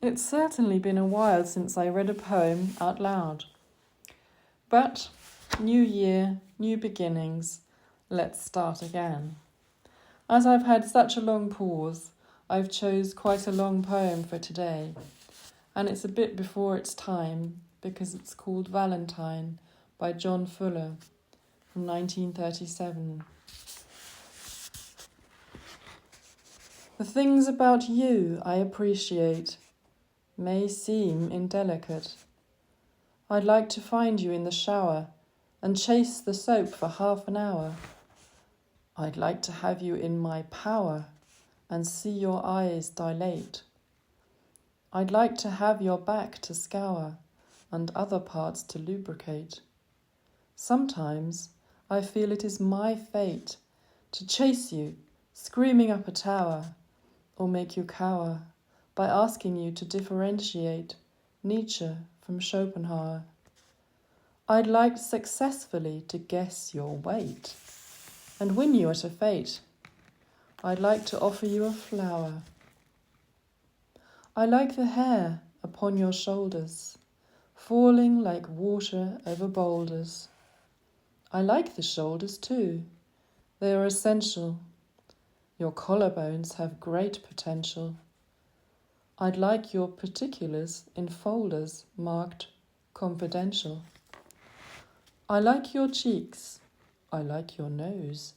It's certainly been a while since I read a poem out loud. But, new year, new beginnings, let's start again. As I've had such a long pause, I've chose quite a long poem for today. And it's a bit before its time, because it's called Valentine by John Fuller from 1937. The things about you I appreciate may seem indelicate. I'd like to find you in the shower and chase the soap for half an hour. I'd like to have you in my power and see your eyes dilate. I'd like to have your back to scour and other parts to lubricate. Sometimes I feel it is my fate to chase you, screaming up a tower, or make you cower by asking you to differentiate Nietzsche from Schopenhauer. I'd like successfully to guess your weight and win you at a fete. I'd like to offer you a flower. I like the hair upon your shoulders, falling like water over boulders. I like the shoulders too. They are essential. Your collarbones have great potential. I'd like your particulars in folders marked confidential. I like your cheeks. I like your nose.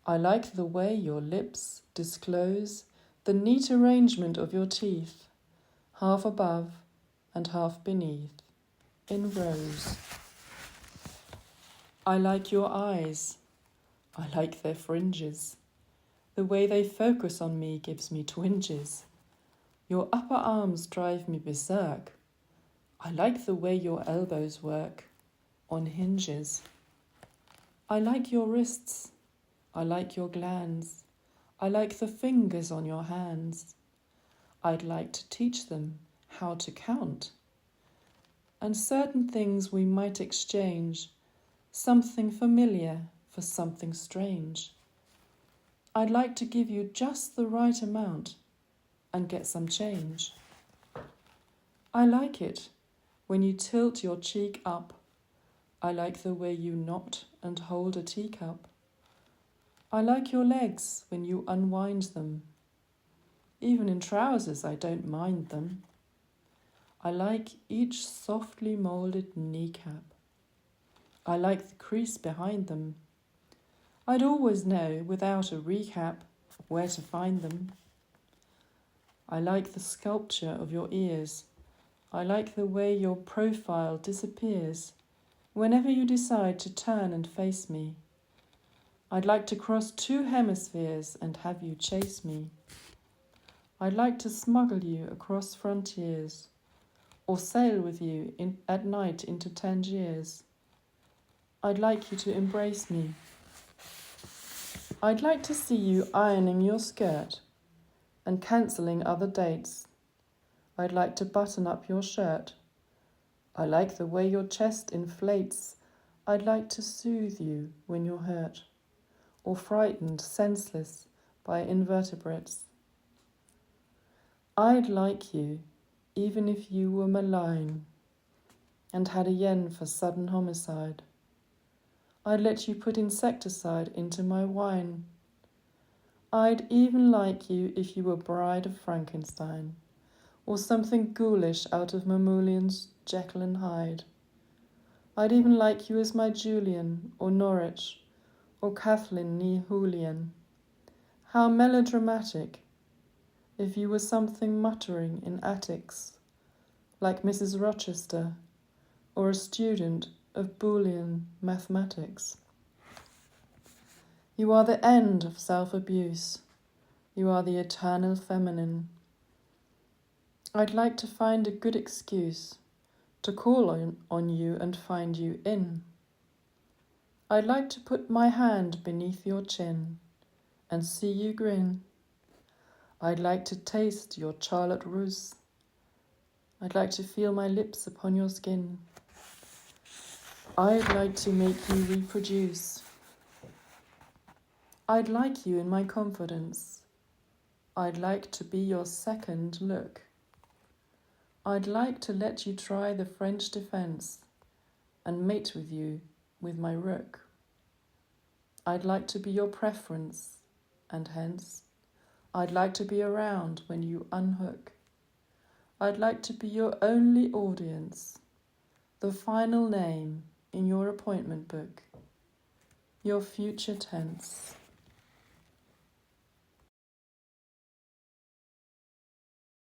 I like the way your lips disclose the neat arrangement of your teeth, half above and half beneath, in rows. I like your eyes. I like their fringes. The way they focus on me gives me twinges. Your upper arms drive me berserk. I like the way your elbows work, on hinges. I like your wrists. I like your glands. I like the fingers on your hands. I'd like to teach them how to count. And certain things we might exchange, something familiar for something strange. I'd like to give you just the right amount and get some change. I like it when you tilt your cheek up. I like the way you knot and hold a teacup. I like your legs when you unwind them. Even in trousers I don't mind them. I like each softly moulded kneecap. I like the crease behind them. I'd always know, without a recap, where to find them. I like the sculpture of your ears. I like the way your profile disappears whenever you decide to turn and face me. I'd like to cross 2 hemispheres and have you chase me. I'd like to smuggle you across frontiers or sail with you at night into Tangiers. I'd like you to embrace me. I'd like to see you ironing your skirt and cancelling other dates. I'd like to button up your shirt. I like the way your chest inflates. I'd like to soothe you when you're hurt or frightened, senseless by invertebrates. I'd like you even if you were malign and had a yen for sudden homicide. I'd let you put insecticide into my wine. I'd even like you if you were Bride of Frankenstein, or something ghoulish out of Mamoulian's Jekyll and Hyde. I'd even like you as my Julian, or Norwich, or Kathleen nee Julian. How melodramatic if you were something muttering in attics, like Mrs. Rochester, or a student of Boolean mathematics. You are the end of self-abuse. You are the eternal feminine. I'd like to find a good excuse to call on you and find you in. I'd like to put my hand beneath your chin and see you grin. I'd like to taste your Charlotte Russe. I'd like to feel my lips upon your skin. I'd like to make you reproduce. I'd like you in my confidence. I'd like to be your second look. I'd like to let you try the French defence and mate with you with my rook. I'd like to be your preference, and hence I'd like to be around when you unhook. I'd like to be your only audience, the final name in your appointment book, your future tense.